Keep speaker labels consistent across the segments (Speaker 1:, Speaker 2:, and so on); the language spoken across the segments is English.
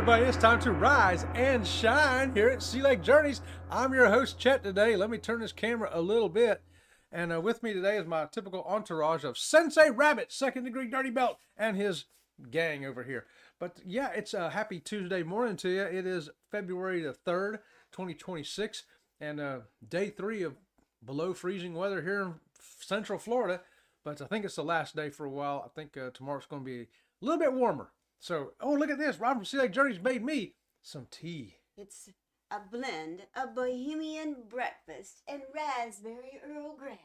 Speaker 1: everybody, it's time to rise and shine here at Sea Lake Journeys. I'm your host, Chet, today. Let me turn this camera a little bit. And with me today is my typical entourage of Sensei Rabbit, second degree dirty belt, and his gang over here. But yeah, it's a happy Tuesday morning to you. It is February the 3rd, 2026, and day 3 of below freezing weather here in Central Florida. But I think it's the last day for a while. I think tomorrow's going to be a little bit warmer. So, oh, look at this. Robin from Sea Lake Journeys made me some tea.
Speaker 2: It's a blend of Bohemian breakfast and raspberry Earl Grey.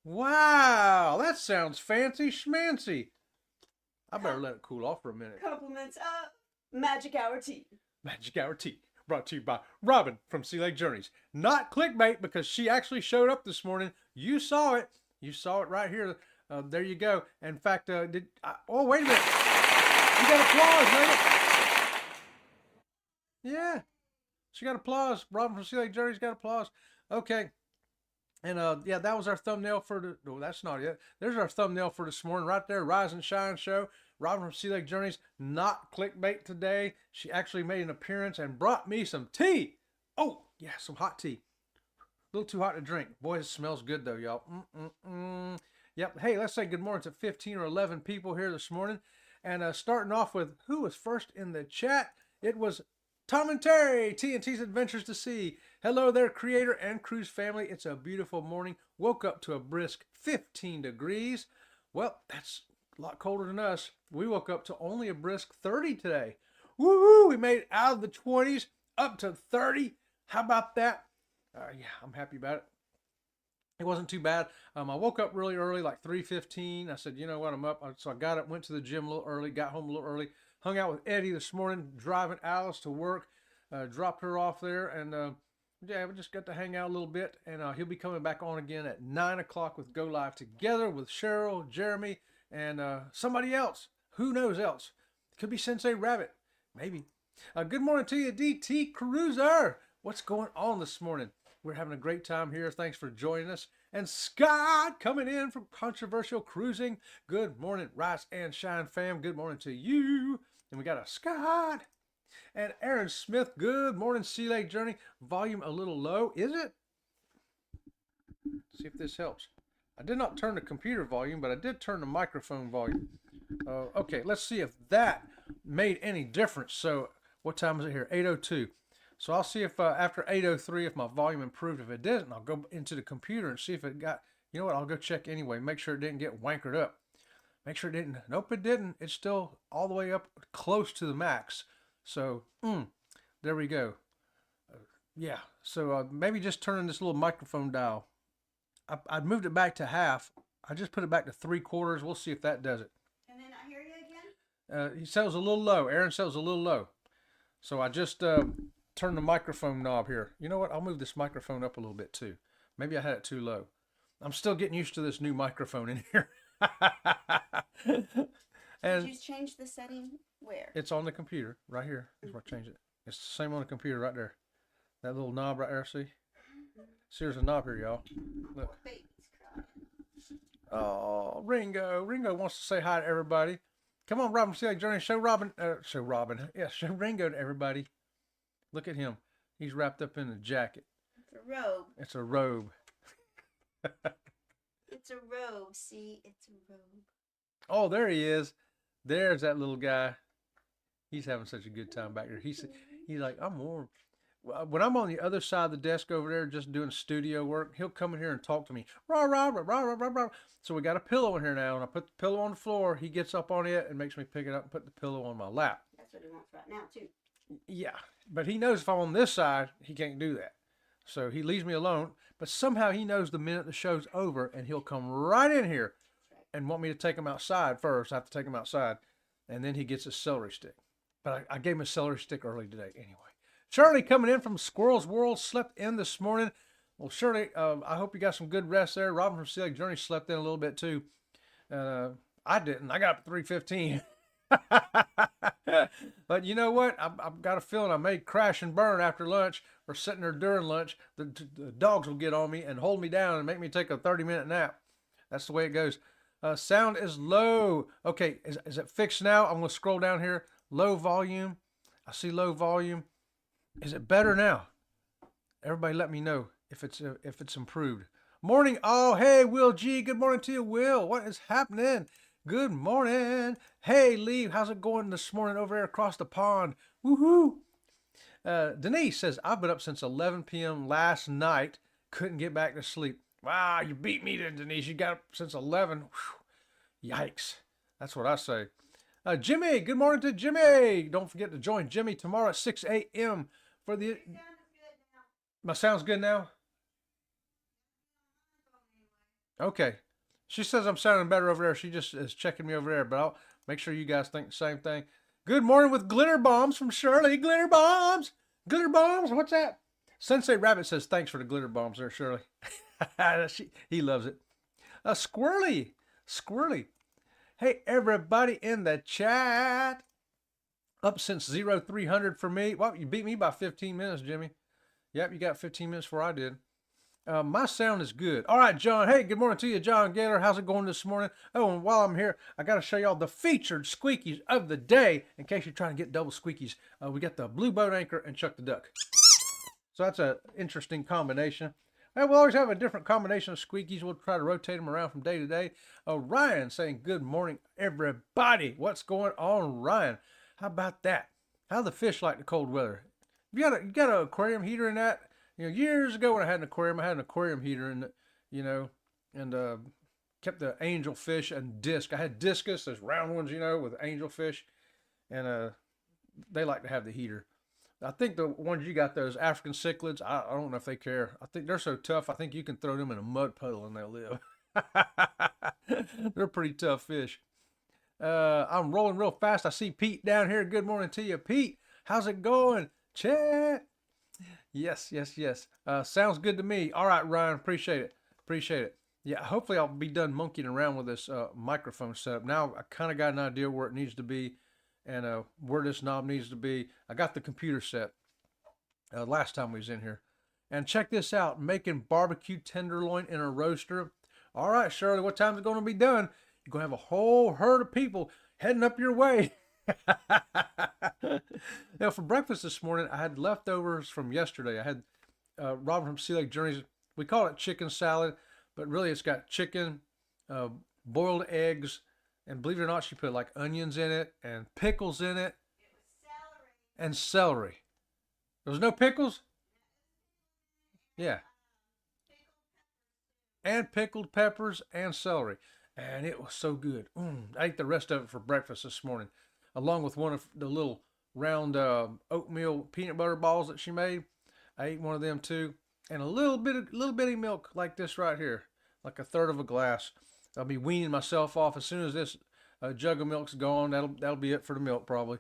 Speaker 1: Wow, that sounds fancy schmancy. I better let it cool off for a minute.
Speaker 2: Compliments of Magic Hour Tea.
Speaker 1: Magic Hour Tea, brought to you by Robin from Sea Lake Journeys. Not clickbait, because she actually showed up this morning. You saw it. You saw it right here. There you go. In fact, oh, wait a minute. You got applause, man. Yeah. She got applause. Robin from Sea Lake Journeys got applause. Okay. And yeah, that was our thumbnail for the, no, that's not it. There's our thumbnail for this morning right there. Rise and Shine Show. Robin from Sea Lake Journeys, not clickbait today. She actually made an appearance and brought me some tea. Oh, yeah, some hot tea. A little too hot to drink. Boy, it smells good though, y'all. Yep. Hey, let's say good morning to 15 or 11 people here this morning. And starting off with who was first in the chat, it was Tom and Terry, TNT's Adventures to Sea. Hello there, creator and cruise family. It's a beautiful morning. Woke up to a brisk 15 degrees. Well, that's a lot colder than us. We woke up to only a brisk 30 today. Woo! We made it out of the 20s up to 30. How about that? Yeah, I'm happy about it. It wasn't too bad. I woke up really early, like 3:15. I said, you know what, I'm up. So I got up, went to the gym a little early, got home a little early, hung out with Eddie this morning, driving Alice to work, dropped her off there, and yeah, we just got to hang out a little bit. And he'll be coming back on again at 9 o'clock with Go Live together with Cheryl, Jeremy, and somebody else. Who knows else? Could be Sensei Rabbit, maybe. Good morning to you, DT Cruiser. What's going on this morning? We're having a great time here. Thanks for joining us. And Scott coming in from Controversial Cruising. Good morning, Rise and Shine fam. Good morning to you. And we got a Scott. And Aaron Smith. Good morning, Sea Lake Journey. Volume a little low. Is it? Let's see if this helps. I did not turn the computer volume, but I did turn the microphone volume. Okay, let's see if that made any difference. So what time is it here? 8:02. So I'll see if after 8:03 if my volume improved. If it didn't, I'll go into the computer and see if it got, you know what, I'll go check anyway. Make sure it didn't get wankered up. Make sure it didn't. Nope, it didn't. It's still all the way up close to the max. So, there we go. Yeah, so maybe just turning this little microphone dial. I moved it back to half. I just put it back to 3/4. We'll see if that does it.
Speaker 2: Can they not hear you again?
Speaker 1: He says a little low. Aaron says a little low. So I just... turn the microphone knob here. You know what? I'll move this microphone up a little bit too. Maybe I had it too low. I'm still getting used to this new microphone in here.
Speaker 2: And did you change the setting where?
Speaker 1: It's on the computer right here. Is where I changed it. It's the same on the computer right there. That little knob right there. See? See, there's a knob here, y'all. Look.
Speaker 2: Baby's crying.
Speaker 1: Oh, Ringo. Ringo wants to say hi to everybody. Come on, Robin. Sea Lake Journey. Show Robin. Yeah, show Ringo to everybody. Look at him. He's wrapped up in a jacket.
Speaker 2: It's a robe.
Speaker 1: It's a robe.
Speaker 2: It's a robe. See, it's a robe.
Speaker 1: Oh, there he is. There's that little guy. He's having such a good time back there. He's like, I'm warm. When I'm on the other side of the desk over there just doing studio work, he'll come in here and talk to me. Rah, rah, rah, rah, rah, rah, rah. So we got a pillow in here now, and I put the pillow on the floor. He gets up on it and makes me pick it up and put the pillow on my lap.
Speaker 2: That's what he wants right now, too.
Speaker 1: Yeah, but he knows if I'm on this side, he can't do that. So he leaves me alone, but somehow he knows the minute the show's over, and he'll come right in here and want me to take him outside first. I have to take him outside, and then he gets a celery stick. But I gave him a celery stick early today anyway. Shirley coming in from Squirrel's World, slept in this morning. Well, Shirley, I hope you got some good rest there. Robin from Sea Lake Journey slept in a little bit too. I didn't. I got up at 3:15. But you know what? I've got a feeling I may crash and burn after lunch or sitting there during lunch. The dogs will get on me and hold me down and make me take a 30-minute nap. That's the way it goes. Sound is low. Okay, is it fixed now? I'm going to scroll down here. Low volume. I see low volume. Is it better now? Everybody let me know if it's improved. Morning. Oh, hey, Will G. Good morning to you, Will. What is happening? Good morning. Hey, Lee. How's it going this morning over there across the pond? Woohoo. Denise says, I've been up since 11 p.m. last night. Couldn't get back to sleep. Wow, you beat me then, Denise. You got up since 11. Whew. Yikes. That's what I say. Jimmy, good morning to Jimmy. Don't forget to join Jimmy tomorrow at 6 a.m. for the... My sound's good now? Okay. She says I'm sounding better over there. She just is checking me over there, but I'll make sure you guys think the same thing. Good morning with glitter bombs from Shirley. Glitter bombs. Glitter bombs. What's that? Sensei Rabbit says thanks for the glitter bombs there, Shirley. He loves it. Squirrely. Squirrely. Hey, everybody in the chat. Up since 0300 for me. Well, you beat me by 15 minutes, Jimmy. Yep, you got 15 minutes before I did. My sound is good. All right, John. Hey, good morning to you, John Gailor. How's it going this morning? Oh, and while I'm here, I got to show y'all the featured squeakies of the day. In case you're trying to get double squeakies, we got the Blue Boat Anchor and Chuck the Duck. So that's an interesting combination. And we'll always have a different combination of squeakies. We'll try to rotate them around from day to day. Ryan saying, good morning, everybody. What's going on, Ryan? How about that? How the fish like the cold weather? You got an aquarium heater in that? You know, years ago when I had an aquarium, I had an aquarium heater in it, you know, and kept the angelfish and disc. I had discus, those round ones, you know, with angelfish, and they like to have the heater. I think the ones you got, those African cichlids, I don't know if they care. I think they're so tough, I think you can throw them in a mud puddle and they'll live. They're pretty tough fish. I'm rolling real fast. I see Pete down here. Good morning to you, Pete. How's it going? Chat. Yes. Sounds good to me. All right, Ryan. Appreciate it. Yeah, hopefully I'll be done monkeying around with this microphone setup. Now I kind of got an idea where it needs to be and where this knob needs to be. I got the computer set last time we was in here. And check this out. Making barbecue tenderloin in a roaster. All right, Shirley, what time's it going to be done? You're going to have a whole herd of people heading up your way. Now, for breakfast this morning, I had leftovers from yesterday. I had Robin from Sea Lake Journeys. We call it chicken salad, but really it's got chicken, boiled eggs, and believe it or not, she put like onions in it and pickles in it.
Speaker 2: It was celery.
Speaker 1: And celery. There was no pickles? Yeah. And pickled peppers and celery. And it was so good. I ate the rest of it for breakfast this morning, along with one of the little round oatmeal peanut butter balls that she made. I ate one of them too, and a little bitty milk like this right here, like a third of a glass. I'll be weaning myself off as soon as this jug of milk's gone. That'll be it for the milk probably.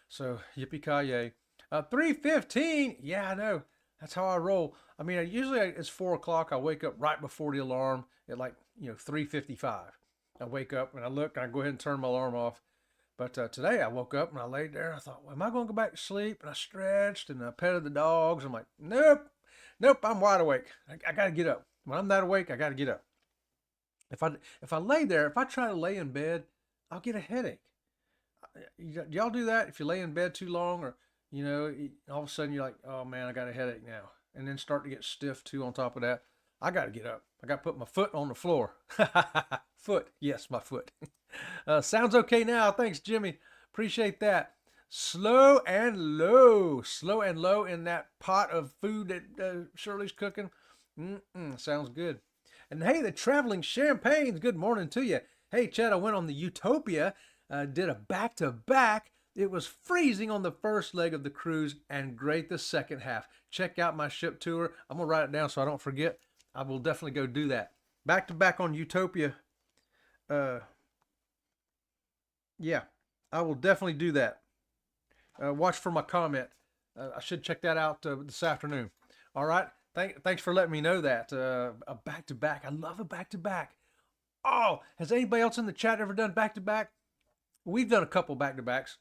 Speaker 1: So yippee-ki-yay. 3:15. Yeah, I know. That's how I roll. I mean, usually it's 4 o'clock. I wake up right before the alarm at 3:55. I wake up and I look and I go ahead and turn my alarm off. But today I woke up and I laid there and I thought, well, am I going to go back to sleep? And I stretched and I petted the dogs. I'm like, nope, I'm wide awake. I got to get up. When I'm that awake, I got to get up. If I lay there, if I try to lay in bed, I'll get a headache. Y'all do that? If you lay in bed too long, or all of a sudden you're like, oh man, I got a headache now, and then start to get stiff too. On top of that, I got to get up. I got to put my foot on the floor. Foot, yes, my foot. Sounds okay now. Thanks, Jimmy. Appreciate that. Slow and low in that pot of food that Shirley's cooking. Sounds good. And hey, the traveling champagnes, good morning to you. Hey, Chad, I went on the Utopia, did a back-to-back. It was freezing on the first leg of the cruise and great the second half. Check out my ship tour. I'm going to write it down so I don't forget. I will definitely go do that. Back-to-back on Utopia. Yeah, I will definitely do that. Watch for my comment. I should check that out this afternoon. All right. Thanks for letting me know that. A back-to-back. I love a back-to-back. Oh, has anybody else in the chat ever done back-to-back? We've done a couple back-to-backs.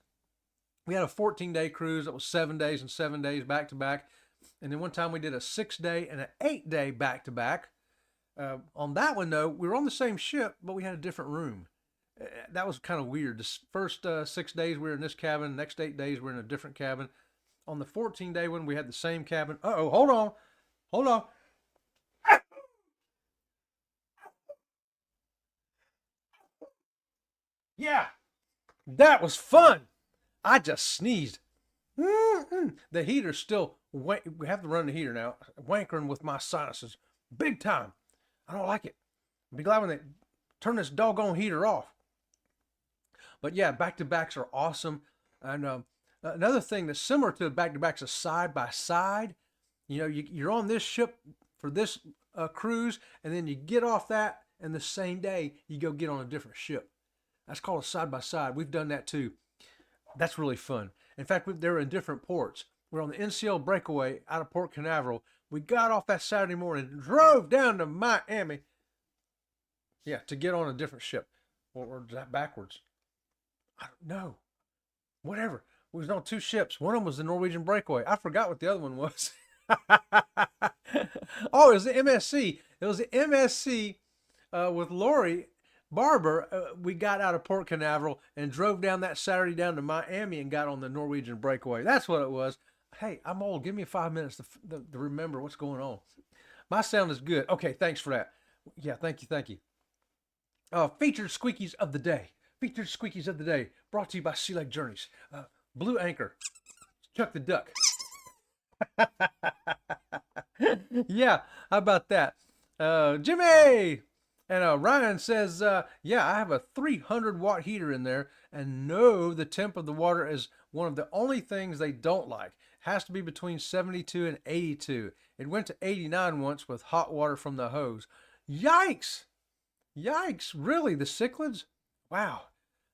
Speaker 1: We had a 14-day cruise that was 7 days and 7 days back-to-back. And then one time we did a 6-day and an 8-day back-to-back. On that one, though, we were on the same ship, but we had a different room. That was kind of weird. The first 6 days we were in this cabin. Next 8 days we're in a different cabin. On the 14th day when we had the same cabin. Uh-oh, hold on. Yeah, that was fun. I just sneezed. The heater's still, we have to run the heater now, wankering with my sinuses. Big time. I don't like it. I'll be glad when they turn this doggone heater off. But yeah, back-to-backs are awesome. And another thing that's similar to the back-to-backs is side-by-side. You know, you're on this ship for this cruise, and then you get off that, and the same day, you go get on a different ship. That's called a side-by-side. We've done that too. That's really fun. In fact, they were in different ports. We're on the NCL breakaway out of Port Canaveral. We got off that Saturday morning and drove down to Miami. Yeah, to get on a different ship. Or is that backwards? I don't know. Whatever. We was on 2 ships. One of them was the Norwegian breakaway. I forgot what the other one was. Oh, it was the MSC. It was the MSC with Lori Barber. We got out of Port Canaveral and drove down that Saturday down to Miami and got on the Norwegian breakaway. That's what it was. Hey, I'm old. Give me 5 minutes to remember what's going on. My sound is good. Okay, thanks for that. Yeah, thank you. Featured squeakies of the day. Featured squeakies of the day. Brought to you by Sea Lake Journeys. Blue Anchor. Chuck the Duck. Yeah, how about that? Jimmy! And Ryan says, yeah, I have a 300-watt heater in there, and no, the temp of the water is one of the only things they don't like. Has to be between 72 and 82. It went to 89 once with hot water from the hose. Yikes! Yikes! Really? The cichlids? Wow.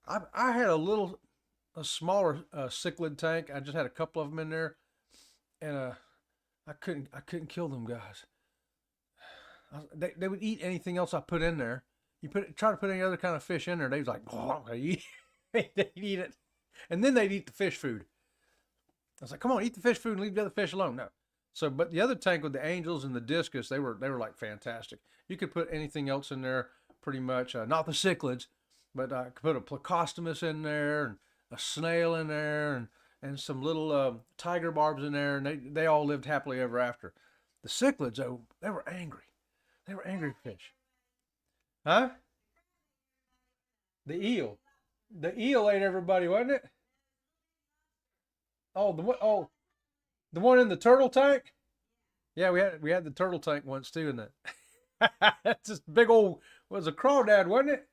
Speaker 1: I had a smaller cichlid tank. I just had a couple of them in there, and I couldn't kill them guys. They would eat anything else I put in there. Try to put any other kind of fish in there, they was like, they'd eat it, and then they'd eat the fish food. I was like, come on, eat the fish food and leave the other fish alone. No. So, but the other tank with the angels and the discus, they were like fantastic. You could put anything else in there, pretty much. Not the cichlids, but I could put a plecostomus in there and a snail in there and some little tiger barbs in there, and they all lived happily ever after. The cichlids, oh, they were angry. They were angry fish. Huh? The eel. The eel ate everybody, wasn't it? Oh, the one in the turtle tank? Yeah, we had the turtle tank once too, and that's this big old was a crawdad, wasn't it?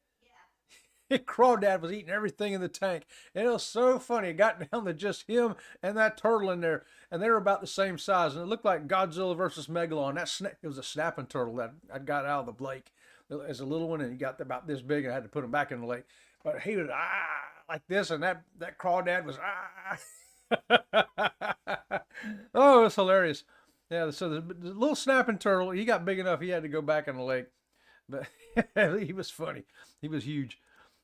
Speaker 1: Yeah. Crawdad was eating everything in the tank. And it was so funny. It got down to just him and that turtle in there, and they were about the same size, and it looked like Godzilla versus Megalon. It was a snapping turtle that I got out of the lake as a little one, and he got about this big, and I had to put him back in the lake. But he was like this, and that crawdad was Oh, it was hilarious. Yeah, so the little snapping turtle, he got big enough he had to go back in the lake. But he was funny. He was huge.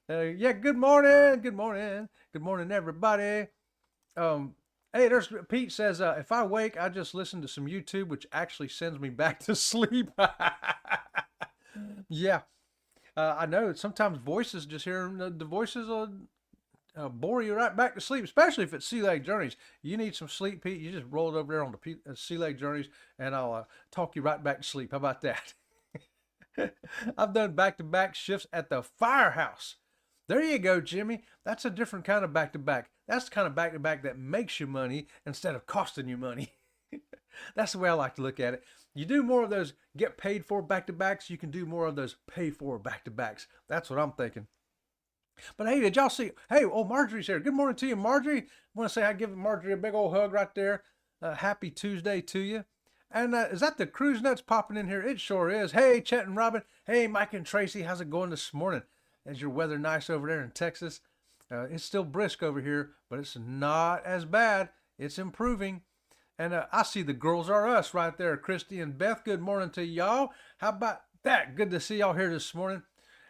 Speaker 1: Yeah, good morning. Good morning. Good morning, everybody. Hey, there's Pete says, if I wake, I just listen to some YouTube, which actually sends me back to sleep. Yeah. I know sometimes voices, just hearing the voices bore you right back to sleep, especially if it's Sea Lake Journeys. You need some sleep, Pete. You just roll it over there on the Sea Lake Journeys, and I'll talk you right back to sleep. How about that? I've done back-to-back shifts at the firehouse. There you go, Jimmy. That's a different kind of back-to-back. That's the kind of back-to-back that makes you money instead of costing you money. That's the way I like to look at it. You do more of those get paid for back-to-backs, you can do more of those pay for back-to-backs. That's what I'm thinking. But hey, did y'all see? Hey, Marjorie's here. Good morning to you, Marjorie. I want to say I give Marjorie a big old hug right there. Happy Tuesday to you. And is that the Cruise Nuts popping in here? It sure is. Hey, Chet and Robin. Hey, Mike and Tracy. How's it going this morning? Is your weather nice over there in Texas? It's still brisk over here, but it's not as bad. It's improving. And I see the girls are us right there. Christy and Beth, good morning to y'all. How about that? Good to see y'all here this morning.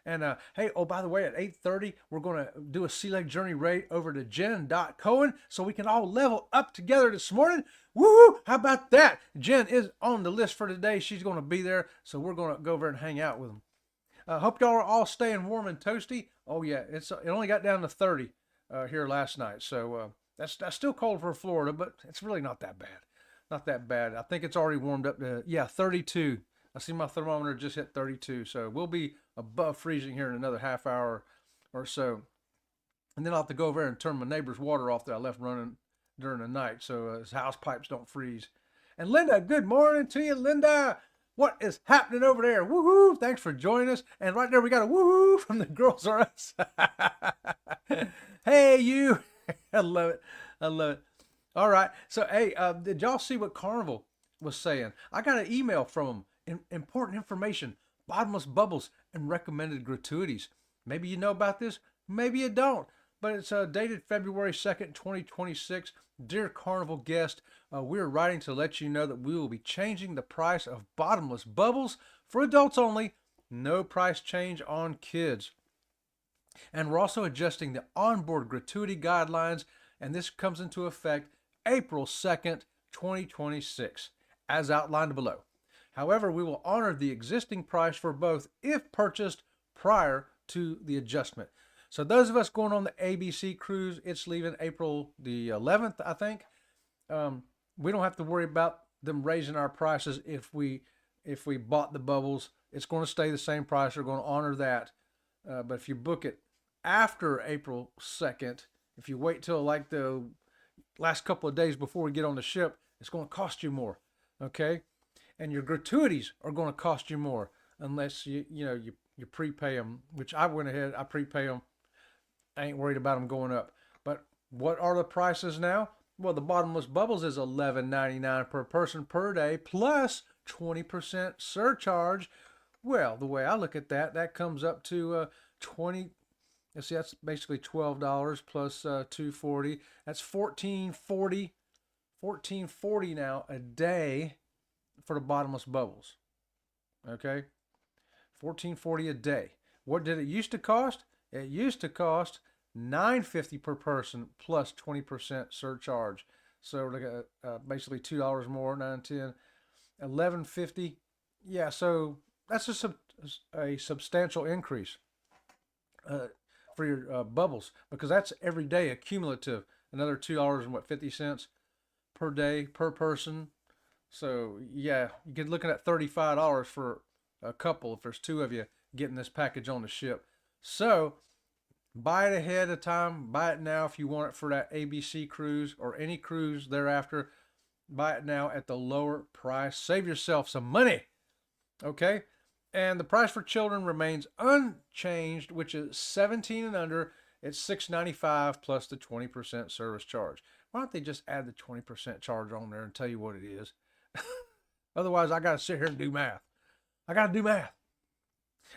Speaker 1: And hey, by the way, at 8:30, we're going to do a Sea Lake Journey raid over to Jen.Cohen so we can all level up together this morning. Woo! How about that? Jen is on the list for today. She's going to be there, so we're going to go over and hang out with them. Hope y'all are all staying warm and toasty. Oh yeah, it only got down to 30 here last night, so that's still cold for Florida, but it's really not that bad. Not that bad. I think it's already warmed up to 32. I see my thermometer just hit 32, so we'll be above freezing here in another half hour or so. And then I'll have to go over there and turn my neighbor's water off that I left running during the night so his house pipes don't freeze. And Linda, good morning to you, Linda. What is happening over there? Woohoo! Thanks for joining us. And right there we got a woohoo from the Girls R Us. Hey, you. I love it. I love it. All right. So, hey, did y'all see what Carnival was saying? I got an email from them. Important information, bottomless bubbles, and recommended gratuities. Maybe you know about this. Maybe you don't. But it's dated February 2nd, 2026. Dear Carnival guest, we're writing to let you know that we will be changing the price of bottomless bubbles for adults only. No price change on kids. And we're also adjusting the onboard gratuity guidelines, and this comes into effect April 2nd, 2026, as outlined below. However, we will honor the existing price for both if purchased prior to the adjustment. So those of us going on the ABC cruise, it's leaving April the 11th, I think. We don't have to worry about them raising our prices if we bought the bubbles. It's going to stay the same price. We're going to honor that. But if you book it after April 2nd, if you wait till like the last couple of days before we get on the ship, it's going to cost you more. Okay? And your gratuities are going to cost you more unless you prepay them, which I went ahead, I prepay them. I ain't worried about them going up. But what are the prices now? Well, the bottomless bubbles is $11.99 per person per day plus 20% surcharge. Well, the way I look at that, that comes up to 20. Let's see, that's basically $12 plus $2.40. That's $14.40. $14.40 now a day for the bottomless bubbles. Okay, $14.40 a day. What did it used to cost? It used to cost $9.50 per person plus 20% surcharge. So look at basically $2 more, 9, 10, $11.50. Yeah, so that's a substantial increase for your bubbles, because that's every day accumulative. Another $2.50 per day per person. So yeah, you get looking at $35 for a couple if there's two of you getting this package on the ship. So buy it ahead of time. Buy it now if you want it for that ABC cruise or any cruise thereafter. Buy it now at the lower price. Save yourself some money. Okay? And the price for children remains unchanged, which is 17 and under. It's $6.95 plus the 20% service charge. Why don't they just add the 20% charge on there and tell you what it is? Otherwise, I got to sit here and do math. I got to do math.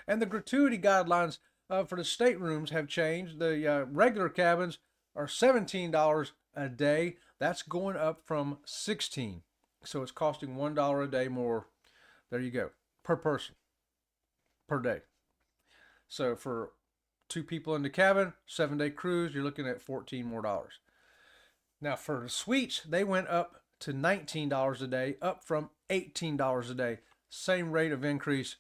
Speaker 1: And the gratuity guidelines for the staterooms have changed. The regular cabins are $17 a day. That's going up from $16. So it's costing $1 a day more. There you go. Per person. Per day. So for 2 people in the cabin, 7-day cruise, you're looking at $14 more. Now for the suites, they went up to $19 a day, up from $18 a day. Same rate of increase.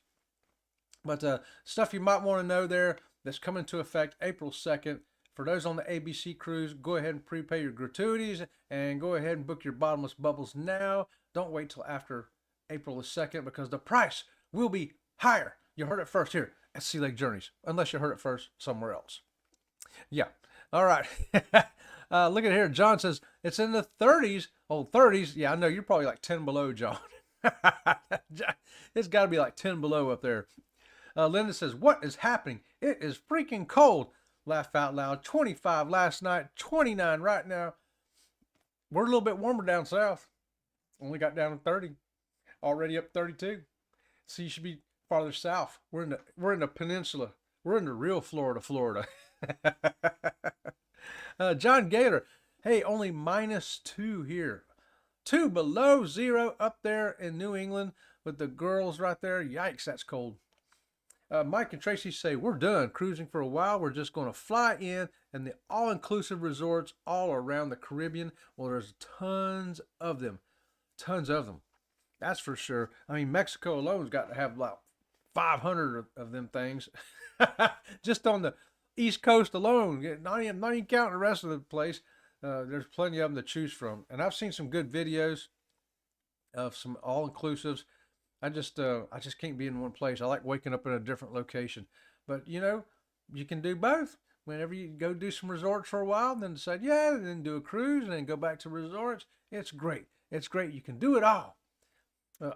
Speaker 1: But stuff you might want to know there that's coming into effect April 2nd. For those on the ABC cruise, go ahead and prepay your gratuities and go ahead and book your bottomless bubbles now. Don't wait till after April the 2nd because the price will be higher. You heard it first here at Sea Lake Journeys, unless you heard it first somewhere else. Yeah. All right. Look at here. John says it's in the 30s. Oh, 30s. Yeah, I know. You're probably like 10 below, John. It's got to be like 10 below up there. Linda says, what is happening? It is freaking cold. Laugh out loud. 25 last night, 29 right now. We're a little bit warmer down south. Only got down to 30. Already up 32. So you should be farther south. We're in the peninsula. We're in the real Florida. John Gailor. Hey, only -2 here. 2 below zero up there in New England with the girls right there. Yikes, that's cold. Mike and Tracy say, we're done cruising for a while. We're just going to fly in and the all-inclusive resorts all around the Caribbean. Well, there's tons of them. Tons of them. That's for sure. I mean, Mexico alone's got to have about 500 of them things just on the East Coast alone. Not even counting the rest of the place. There's plenty of them to choose from, and I've seen some good videos of some all inclusives. I just can't be in one place. I like waking up in a different location, but you can do both. Whenever you go do some resorts for a while, then decide, yeah, and then do a cruise, and then go back to resorts. It's great. It's great. You can do it all.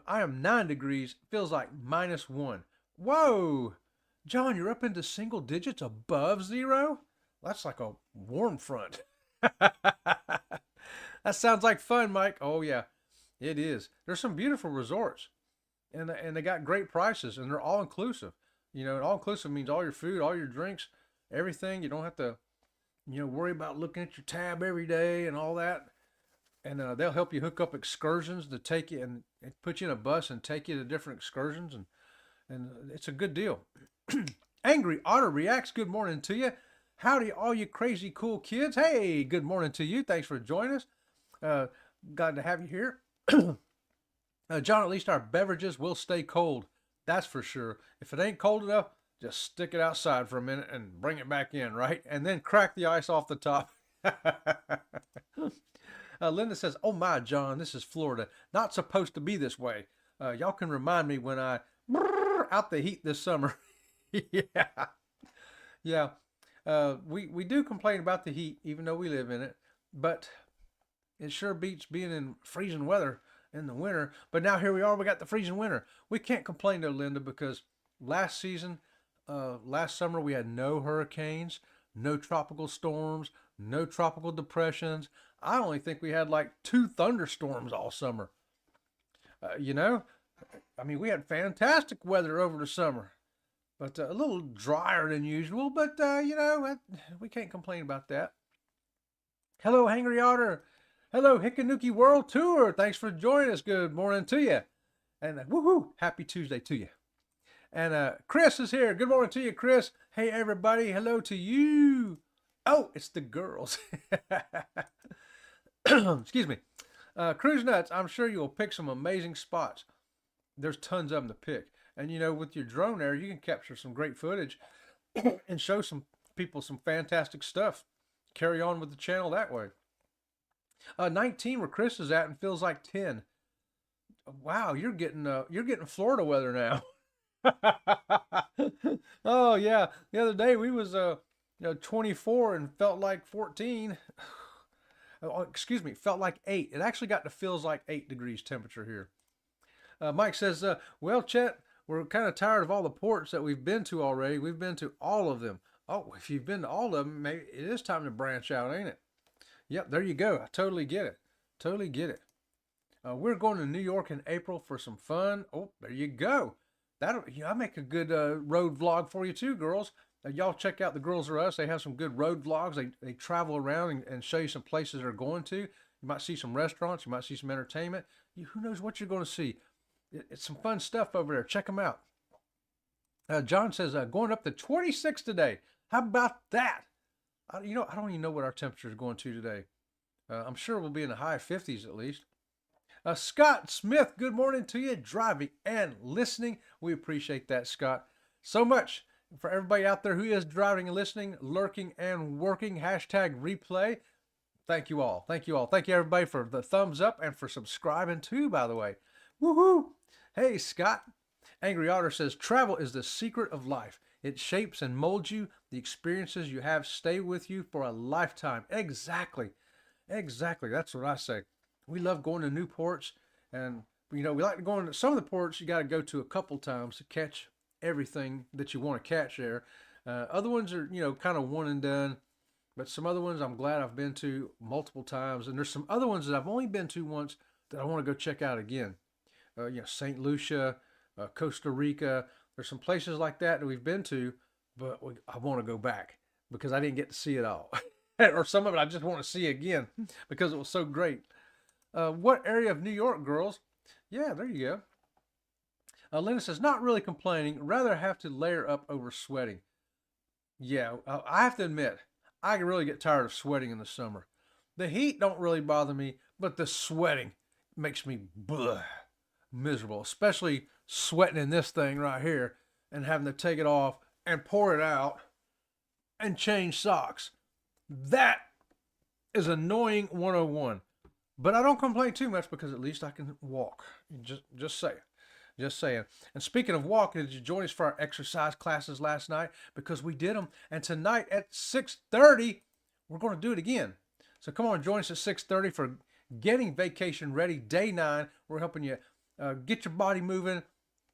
Speaker 1: I am 9 degrees. Feels like -1. Whoa, John, you're up into single digits above zero. That's like a warm front. That sounds like fun, Mike. Oh yeah, it is. There's some beautiful resorts, and they got great prices, and they're all inclusive. All inclusive means all your food, all your drinks, everything. You don't have to, worry about looking at your tab every day and all that. And they'll help you hook up excursions to take you and put you in a bus and take you to different excursions, and it's a good deal. Angry Otter Reacts, good morning to you. Howdy, all you crazy cool kids. Hey, good morning to you. Thanks for joining us. Glad to have you here. John, at least our beverages will stay cold. That's for sure. If it ain't cold enough, just stick it outside for a minute and bring it back in, right? And then crack the ice off the top. Linda says, oh my, John, this is Florida. Not supposed to be this way. Y'all can remind me when I out the heat this summer. Yeah. We do complain about the heat, even though we live in it. But it sure beats being in freezing weather in the winter. But now here we are, we got the freezing winter. We can't complain though, Linda, because last summer we had no hurricanes, no tropical storms, no tropical depressions. I only think we had like 2 thunderstorms all summer. We had fantastic weather over the summer, but a little drier than usual. But we can't complain about that. Hello, Hangry Otter. Hello, Hikanuki World Tour. Thanks for joining us. Good morning to you. And woohoo, happy Tuesday to you. And Chris is here. Good morning to you, Chris. Hey, everybody. Hello to you. Oh, it's the girls. Excuse me. Cruise Nuts, I'm sure you'll pick some amazing spots. There's tons of them to pick. And, with your drone there, you can capture some great footage and show some people some fantastic stuff. Carry on with the channel that way. 19 where Chris is at and feels like 10. Wow, you're getting Florida weather now. Oh yeah, the other day we was 24 and felt like 14. Oh, excuse me, felt like 8. It actually got to feels like 8 degrees temperature here. Mike says, well, Chet, we're kind of tired of all the ports that we've been to already. We've been to all of them. Oh, if you've been to all of them, maybe it is time to branch out, ain't it? Yep, there you go. I totally get it. Totally get it. We're going to New York in April for some fun. Oh, there you go. I make a good road vlog for you too, girls. Y'all check out the Girls Are Us. They have some good road vlogs. They travel around and show you some places they're going to. You might see some restaurants. You might see some entertainment. Who knows what you're going to see. It's some fun stuff over there. Check them out. John says, going up to 26 today. How about that? I don't even know what our temperature is going to today. I'm sure we'll be in the high 50s at least. Scott Smith, good morning to you, driving and listening. We appreciate that, Scott, so much. For everybody out there who is driving and listening, lurking and working, #replay. Thank you all. Thank you all. Thank you, everybody, for the thumbs up and for subscribing too, by the way. Woohoo! Hey, Scott. Angry Otter says, travel is the secret of life. It shapes and molds you. The experiences you have stay with you for a lifetime. Exactly. Exactly. That's what I say. We love going to new ports. And, we like to go into some of the ports you got to go to a couple times to catch everything that you want to catch there. Other ones are, kind of one and done. But some other ones I'm glad I've been to multiple times. And there's some other ones that I've only been to once that I want to go check out again. St. Lucia, Costa Rica. There's some places like that we've been to, but I want to go back because I didn't get to see it all. Or some of it I just want to see again because it was so great. What area of New York, girls? Yeah, there you go. Linda says, not really complaining, rather have to layer up over sweating. Yeah, I have to admit, I really get tired of sweating in the summer. The heat don't really bother me, but the sweating makes me miserable, especially sweating in this thing right here. and having to take it off and pour it out and change socks. That is annoying 101. But I don't complain too much because at least I can walk. Just saying. Just saying. And speaking of walking, did you join us for our exercise classes last night? Because we did them. And tonight at 6:30, we're going to do it again. So come on, join us at 6:30 for Getting Vacation Ready, Day 9. We're helping you get your body moving,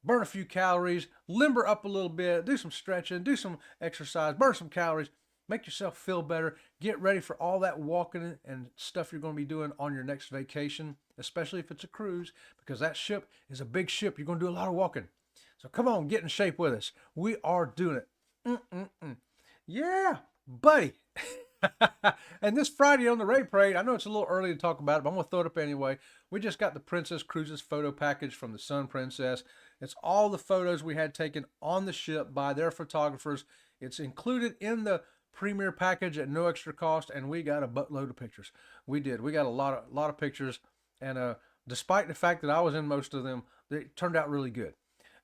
Speaker 1: burn a few calories, limber up a little bit, do some stretching, do some exercise, burn some calories, make yourself feel better, get ready for all that walking and stuff you're going to be doing on your next vacation, especially if it's a cruise, because that ship is a big ship. You're going to do a lot of walking. So come on, get in shape with us. We are doing it. Yeah, buddy. And this Friday on the Raid Parade, I know it's a little early to talk about it, but I'm going to throw it up anyway. We just got the Princess Cruises photo package from the Sun Princess. It's all the photos we had taken on the ship by their photographers. It's included in the premier package at no extra cost, and we got a buttload of pictures. We did. We got a lot of pictures, and despite the fact that I was in most of them, they turned out really good.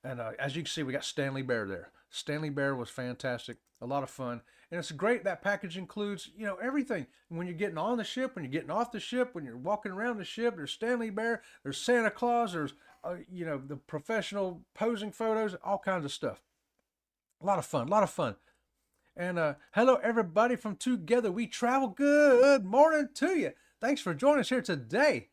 Speaker 1: And as you can see, we got Stanley Bear there. Stanley Bear was fantastic, a lot of fun. And it's great. That package includes, everything. When you're getting on the ship, when you're getting off the ship, when you're walking around the ship, there's Stanley Bear, there's Santa Claus, there's, the professional posing photos, all kinds of stuff. A lot of fun. And hello, everybody from Together We Travel. Good morning to you. Thanks for joining us here today.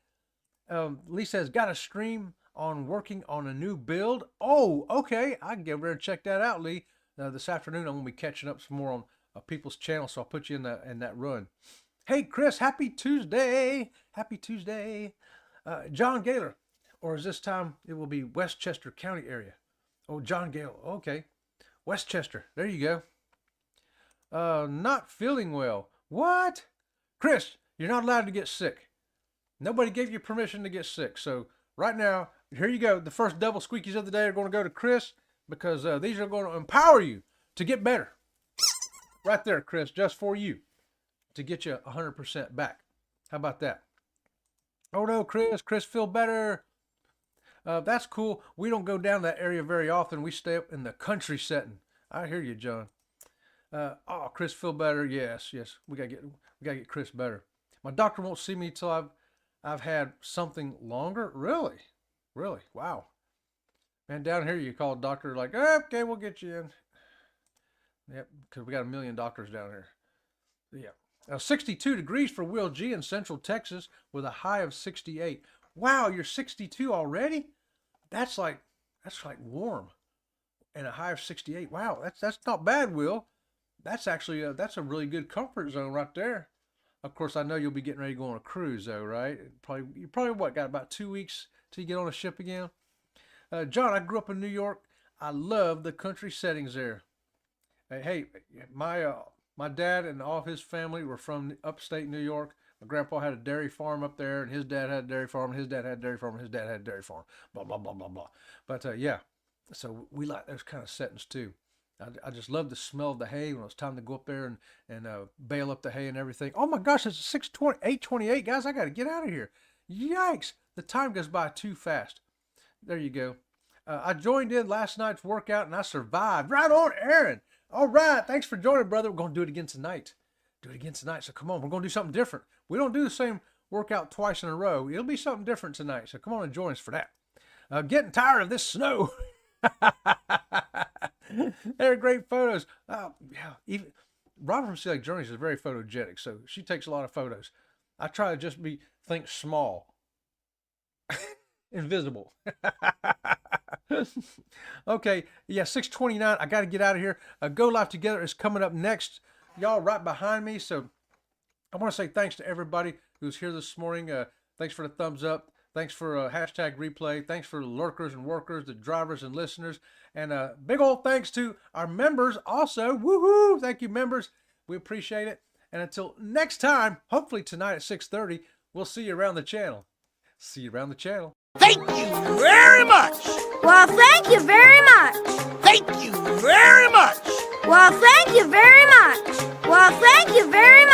Speaker 1: Lee says, got a stream on working on a new build. Oh, okay. I can get over there and check that out, Lee. This afternoon, I'm going to be catching up some more on people's channel, so I'll put you in that run. Hey, Chris, happy Tuesday. Happy Tuesday. John Gailor, or is this time it will be Westchester County area? Oh, John Gailor. Okay. Westchester. There you go. Not feeling well. What? Chris, you're not allowed to get sick. Nobody gave you permission to get sick. So right now, here you go. The first double squeakies of the day are going to go to Chris because these are going to empower you to get better. Right there, Chris, just for you to get you 100% back. How about that? Oh no, Chris, feel better. That's cool. We don't go down that area very often. We stay up in the country setting. I hear you, John. Chris, feel better. Yes. We gotta get Chris better. My doctor won't see me till I've had something longer. Really? Wow. Man, down here you call a doctor like, okay, we'll get you in. Yep, because we got 1 million doctors down here. Yeah. 62 degrees for Will G in Central Texas with a high of 68. Wow, you're 62 already? That's like warm. And a high of 68. Wow, that's not bad, Will. That's actually that's a really good comfort zone right there. Of course, I know you'll be getting ready to go on a cruise though, right? You probably got about 2 weeks till you get on a ship again. John, I grew up in New York. I love the country settings there. Hey, my dad and all of his family were from upstate New York. My grandpa had a dairy farm up there, and his dad had a dairy farm, and his dad had a dairy farm, and his dad had a dairy farm. Blah, blah, blah, blah, blah. But yeah, so we like those kind of settings too. I just love the smell of the hay when it was time to go up there and bale up the hay and everything. Oh my gosh, it's 8:28, guys. I got to get out of here. Yikes. The time goes by too fast. There you go. I joined in last night's workout, and I survived. Right on, Aaron. All right. Thanks for joining, brother. We're going to do it again tonight. So come on. We're going to do something different. We don't do the same workout twice in a row. It'll be something different tonight. So come on and join us for that. Getting tired of this snow. They're great photos. Yeah. Even Robert from Sea Lake Journeys is very photogenic, so she takes a lot of photos. I try to just think small. Invisible. Okay, yeah, 6:29. I got to get out of here. Go Live Together is coming up next. Y'all right behind me. So I want to say thanks to everybody who's here this morning. Thanks for the thumbs up. Thanks for hashtag replay. Thanks for the lurkers and workers, the drivers and listeners. And big old thanks to our members also. Woohoo! Thank you, members. We appreciate it. And until next time, hopefully tonight at 6:30, we'll see you around the channel. See you around the channel.
Speaker 3: Thank you very much.
Speaker 4: Well, thank you very much.
Speaker 3: Thank you very much.
Speaker 4: Well, thank you very much. Well, thank you very much.